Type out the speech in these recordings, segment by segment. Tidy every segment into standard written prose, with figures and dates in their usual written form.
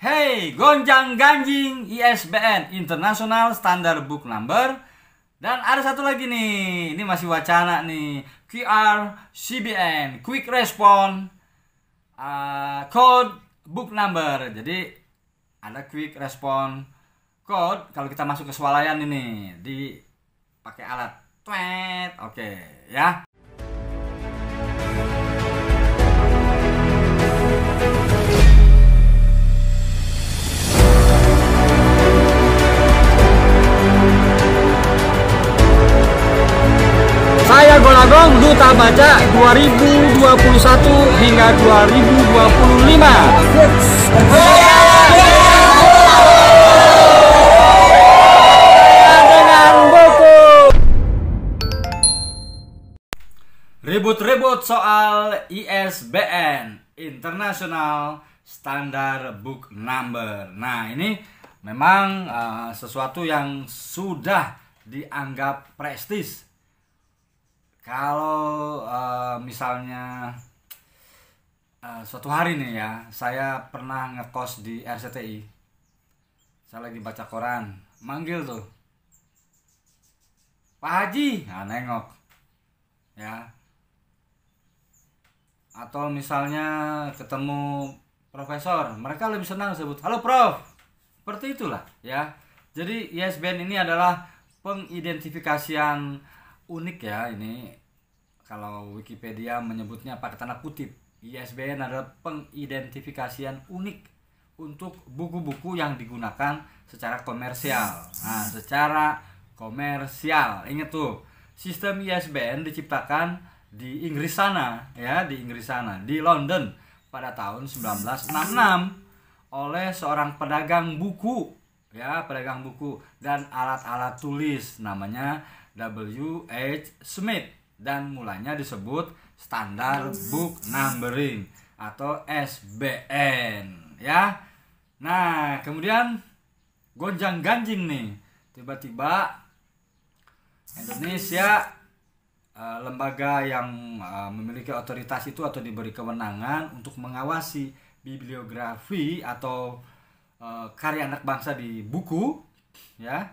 Hey, gonjang ganjing ISBN International Standard Book Number. Dan ada satu lagi nih, ini masih wacana nih, QRCBN Quick Response Code Book Number. Jadi ada Quick Response Code kalau kita masuk ke swalayan ini di pakai alat tweet. Oke, ya. Saya Golagong, Duta Baca 2021 hingga 2025. Dengan buku. Ribut-ribut soal ISBN International Standard Book Number. Nah, ini memang sesuatu yang sudah dianggap prestis. Kalau misalnya suatu hari nih ya, saya pernah ngekos di RCTI. Saya lagi baca koran, manggil tuh Pak Haji, nah nengok ya. Atau misalnya ketemu profesor, mereka lebih senang sebut halo prof. Seperti itulah ya. Jadi ISBN ini adalah pengidentifikasian unik ya. Ini kalau Wikipedia menyebutnya pakai tanda kutip, ISBN adalah pengidentifikasian unik untuk buku-buku yang digunakan secara komersial. Nah, secara komersial. Ingat tuh, sistem ISBN diciptakan di Inggris sana ya, di London pada tahun 1966 oleh seorang pedagang buku ya, pedagang buku dan alat-alat tulis namanya W.H. Smith, dan mulanya disebut Standard Book Numbering atau SBN ya. Nah, kemudian gonjang ganjing nih, tiba-tiba Indonesia, lembaga yang memiliki otoritas itu atau diberi kewenangan untuk mengawasi bibliografi atau karya anak bangsa di buku ya,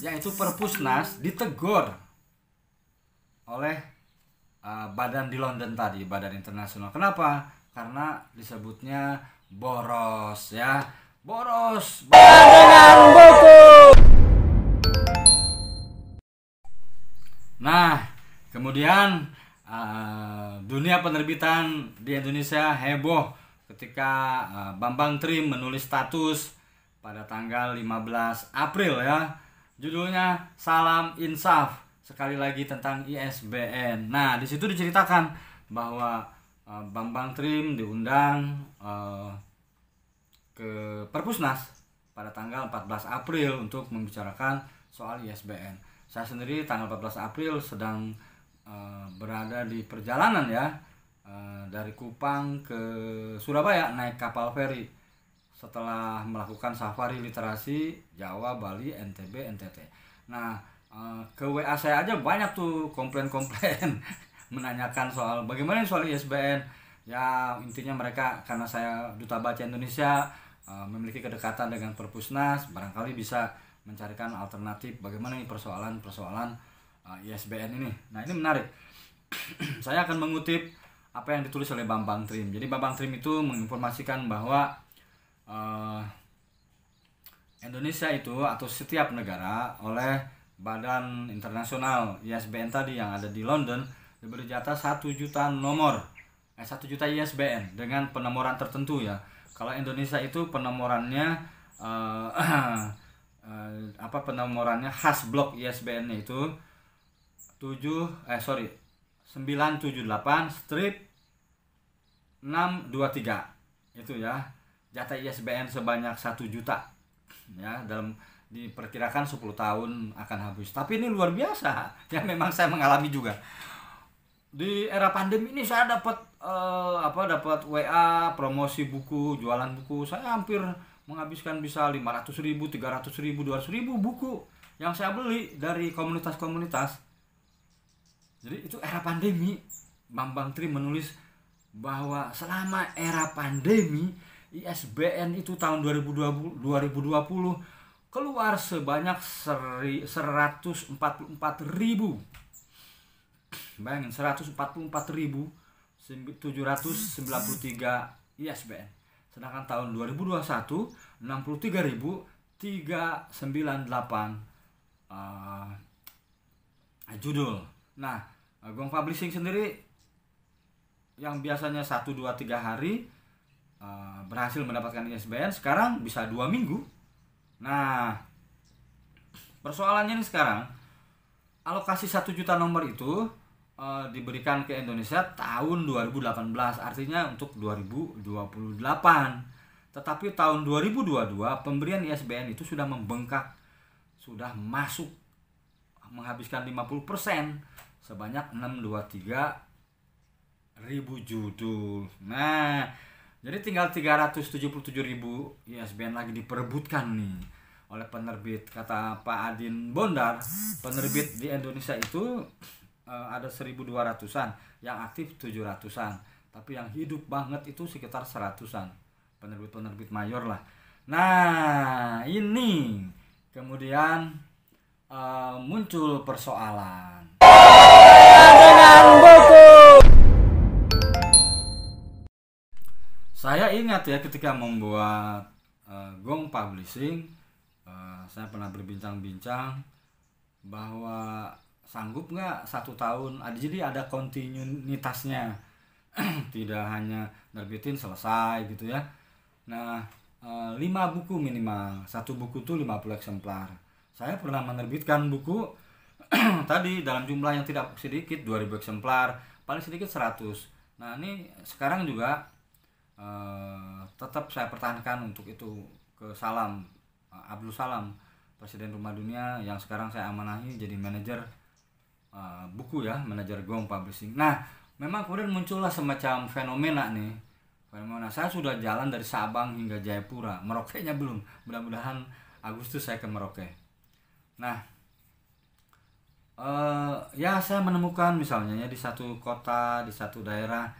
yaitu Perpusnas, ditegur oleh badan di London tadi, badan internasional. Kenapa? Karena disebutnya boros ya, boros dengan buku. Nah, kemudian dunia penerbitan di Indonesia heboh ketika Bambang Trim menulis status pada tanggal 15 April ya. Judulnya Salam Insaf, sekali lagi tentang ISBN. Nah, di situ diceritakan bahwa Bambang Trim diundang ke Perpusnas pada tanggal 14 April untuk membicarakan soal ISBN. Saya sendiri tanggal 14 April sedang berada di perjalanan ya, dari Kupang ke Surabaya naik kapal feri setelah melakukan safari literasi Jawa, Bali, NTB, NTT. Nah, ke WA saya aja banyak tuh komplain-komplain menanyakan soal bagaimana soal ISBN. Ya, intinya mereka, karena saya Duta Baca Indonesia, memiliki kedekatan dengan Perpusnas, barangkali bisa mencarikan alternatif bagaimana nih persoalan-persoalan ISBN ini. Nah, ini menarik. Saya akan mengutip apa yang ditulis oleh Bambang Trim. Jadi Bambang Trim itu menginformasikan bahwa Indonesia itu atau setiap negara oleh badan internasional ISBN tadi yang ada di London diberi jatah 1 juta nomor, 1 juta ISBN dengan penomoran tertentu ya. Kalau Indonesia itu penomorannya penomorannya khas blok ISBN-nya itu 978-623 itu ya. Jatah ISBN sebanyak 1 juta ya, dalam diperkirakan 10 tahun akan habis. Tapi ini luar biasa ya, memang saya mengalami juga di era pandemi ini. Saya dapat dapat WA promosi buku, jualan buku. Saya hampir menghabiskan bisa 500.000, 300.000, 200.000 buku yang saya beli dari komunitas-komunitas. Jadi itu era pandemi. Bambang Trim menulis bahwa selama era pandemi ISBN itu tahun 2020 keluar sebanyak 144.000. Bayangin, 144.793 ISBN. Sedangkan tahun 2021 63.398 judul. Nah, Gong Publishing sendiri yang biasanya 1, 2, 3 hari berhasil mendapatkan ISBN, sekarang bisa 2 minggu. Nah, persoalannya ini sekarang, alokasi 1 juta nomor itu diberikan ke Indonesia tahun 2018, artinya untuk 2028. Tetapi tahun 2022 pemberian ISBN itu sudah membengkak, sudah masuk menghabiskan 50%, sebanyak 623.000 judul. Nah, jadi tinggal 377.000 ISBN lagi diperebutkan nih oleh penerbit. Kata Pak Adin Bondar, penerbit di Indonesia itu ada 1.200-an, yang aktif 700-an, tapi yang hidup banget itu sekitar 100-an, penerbit-penerbit mayor lah. Nah, ini kemudian muncul persoalan dengan buku. Saya ingat ya, ketika membuat Gong Publishing, saya pernah berbincang-bincang bahwa sanggup nggak 1 tahun, jadi ada kontinuitasnya, tidak hanya nerbitin selesai gitu ya. Nah, 5 buku minimal, 1 buku tuh 50 eksemplar. Saya pernah menerbitkan buku tadi dalam jumlah yang tidak sedikit, 2.000 eksemplar, paling sedikit 100. Nah, ini sekarang juga tetap saya pertahankan untuk itu ke Salam, Abdul Salam, Presiden Rumah Dunia, yang sekarang saya amanahi jadi manajer buku ya, manajer Gong Publishing. Nah, memang kemudian muncullah semacam fenomena nih. Fenomena, saya sudah jalan dari Sabang hingga Jayapura, Merauke-nya belum. Mudah-mudahan Agustus saya ke Merauke. Nah, ya saya menemukan misalnya ya, di satu kota, di satu daerah,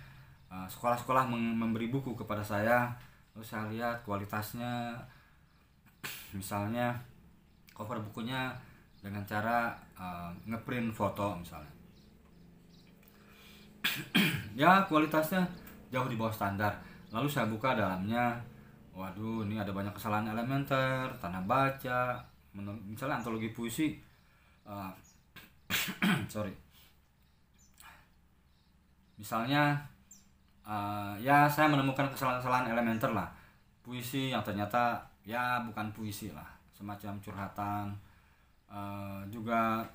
sekolah-sekolah memberi buku kepada saya. Lalu saya lihat kualitasnya, misalnya cover bukunya dengan cara ngeprint foto misalnya. Ya, kualitasnya jauh di bawah standar. Lalu saya buka dalamnya, waduh, ini ada banyak kesalahan elementer, tanda baca, misalnya antologi puisi, misalnya ya saya menemukan kesalahan-kesalahan elementer lah, puisi yang ternyata ya bukan puisi lah, semacam curhatan, juga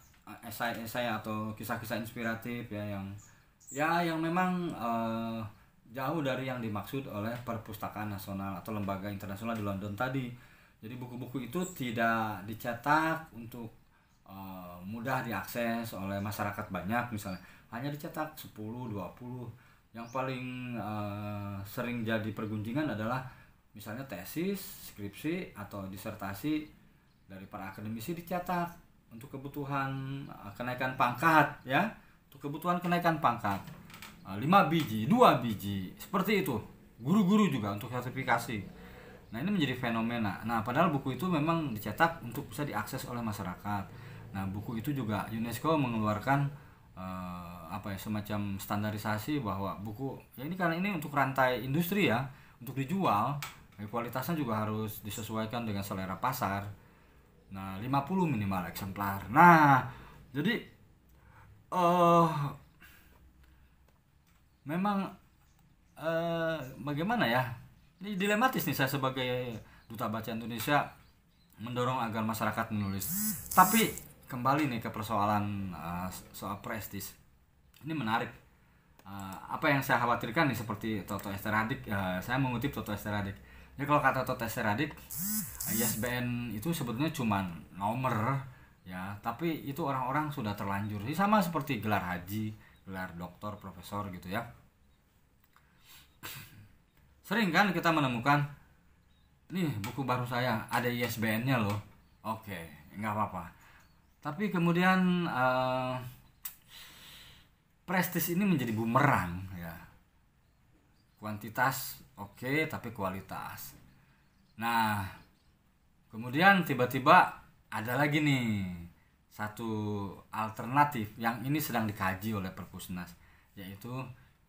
esai-esai atau kisah-kisah inspiratif ya, yang memang jauh dari yang dimaksud oleh Perpustakaan Nasional atau lembaga internasional di London tadi. Jadi buku-buku itu tidak dicetak untuk mudah diakses oleh masyarakat banyak, misalnya hanya dicetak 10, 20. Yang paling sering jadi pergunjingan adalah misalnya tesis, skripsi, atau disertasi dari para akademisi dicetak untuk kebutuhan kenaikan pangkat ya, untuk kebutuhan kenaikan pangkat, 5 biji, 2 biji, seperti itu. Guru-guru juga untuk sertifikasi. Nah, ini menjadi fenomena. Nah, padahal buku itu memang dicetak untuk bisa diakses oleh masyarakat. Nah, buku itu juga UNESCO mengeluarkan semacam standarisasi bahwa buku ya ini, karena ini untuk rantai industri ya, untuk dijual, kualitasnya juga harus disesuaikan dengan selera pasar. Nah, 50 minimal eksemplar. Nah, jadi memang bagaimana ya, ini dilematis nih saya sebagai Duta Baca Indonesia mendorong agar masyarakat menulis. Tapi kembali nih ke persoalan soal prestis. Ini menarik. Apa yang saya khawatirkan nih, seperti Toto Esteradik, saya mengutip Toto Esteradik. Jadi kalau kata Toto Esteradik, ISBN itu sebetulnya cuma nomor ya, tapi itu orang-orang sudah terlanjur. Ini sama seperti gelar haji, gelar doktor, profesor gitu ya. Sering kan kita menemukan, nih buku baru saya ada ISBN-nya loh. Oke, nggak apa-apa. Tapi kemudian prestis ini menjadi bumerang ya. Kuantitas oke, tapi kualitas. Nah, kemudian tiba-tiba ada lagi nih satu alternatif yang ini sedang dikaji oleh Perpusnas, yaitu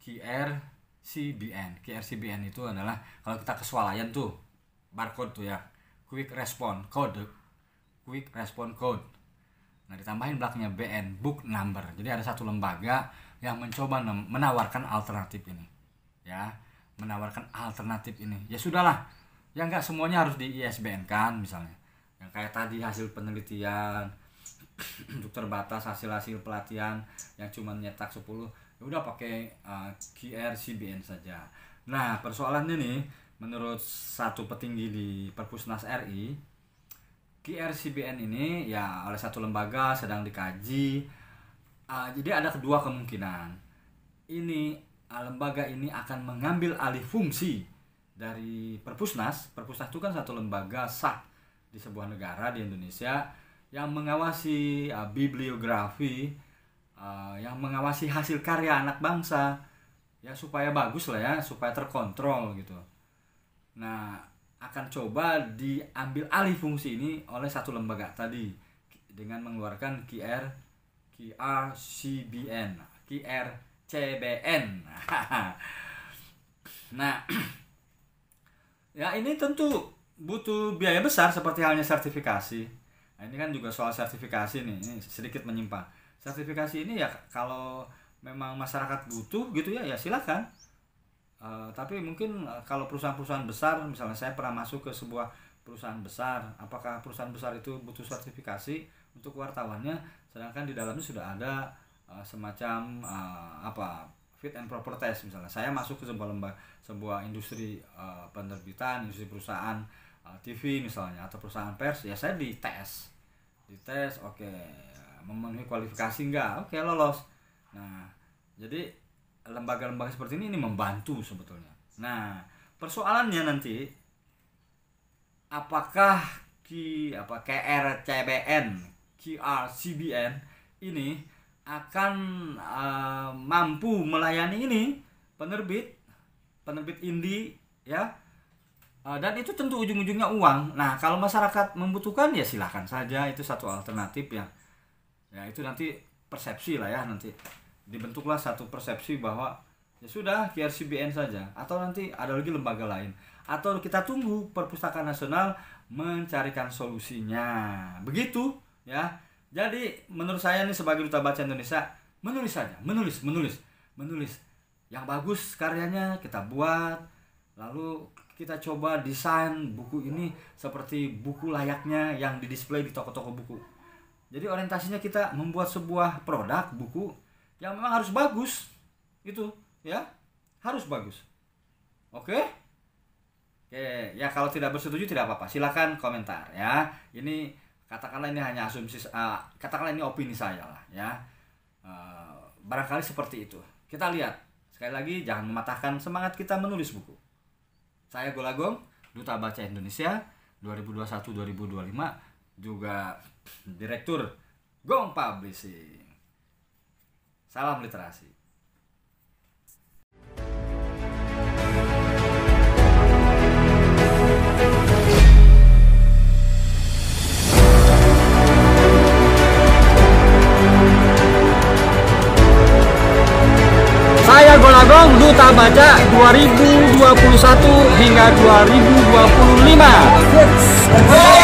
QRCBN. QRCBN itu adalah kalau kita ke swalayan tuh barcode tuh ya, Quick Response Code. Nah, ditambahin belakangnya BN, book number. Jadi ada satu lembaga yang mencoba menawarkan alternatif ini. Ya, menawarkan alternatif ini. Ya sudahlah, yang nggak semuanya harus di ISBN kan, misalnya. Yang kayak tadi hasil penelitian untuk terbatas, hasil pelatihan yang cuma nyetak 10, ya udah pakai QRCBN saja. Nah, persoalannya nih, menurut satu petinggi di Perpusnas RI, QRCBN ini ya oleh satu lembaga sedang dikaji. Jadi ada kedua kemungkinan. Ini lembaga ini akan mengambil alih fungsi dari Perpusnas. Perpusnas itu kan satu lembaga sah di sebuah negara di Indonesia yang mengawasi bibliografi, yang mengawasi hasil karya anak bangsa, ya supaya bagus lah ya, supaya terkontrol gitu. Nah, akan coba diambil alih fungsi ini oleh satu lembaga tadi dengan mengeluarkan QRCBN. Nah, ya ini tentu butuh biaya besar seperti halnya sertifikasi. Nah, ini kan juga soal sertifikasi nih, ini sedikit menyimpang. Sertifikasi ini ya kalau memang masyarakat butuh gitu ya silakan. Tapi mungkin kalau perusahaan-perusahaan besar, misalnya saya pernah masuk ke sebuah perusahaan besar, apakah perusahaan besar itu butuh sertifikasi untuk wartawannya, sedangkan di dalamnya sudah ada semacam fit and proper test. Misalnya saya masuk ke sebuah industri penerbitan, industri perusahaan TV misalnya, atau perusahaan pers, ya saya dites, oke, memenuhi kualifikasi enggak, oke, lolos. Nah, jadi lembaga-lembaga seperti ini membantu sebetulnya. Nah, persoalannya nanti apakah QRCBN ini akan mampu melayani ini penerbit indie ya, dan itu tentu ujung-ujungnya uang. Nah, kalau masyarakat membutuhkan ya silahkan saja, itu satu alternatif ya itu nanti persepsi lah ya, nanti dibentuklah satu persepsi bahwa ya sudah QRCBN saja, atau nanti ada lagi lembaga lain, atau kita tunggu Perpustakaan Nasional mencarikan solusinya, begitu ya. Jadi menurut saya nih sebagai Duta Baca Indonesia, menulis saja, menulis yang bagus karyanya kita buat, lalu kita coba desain buku ini seperti buku layaknya yang didisplay di toko-toko buku. Jadi orientasinya kita membuat sebuah produk buku yang memang harus bagus, itu ya, harus bagus. Oke, ya kalau tidak bersetuju tidak apa-apa, silakan komentar ya. Ini katakanlah ini hanya asumsi, katakanlah ini opini saya lah ya. Barangkali seperti itu. Kita lihat sekali lagi, jangan mematahkan semangat kita menulis buku. Saya Golagong, Duta Baca Indonesia 2021-2025, juga Direktur Gong Publishing. Salam literasi. Saya Golagong, Duta Baca 2021 hingga 2025.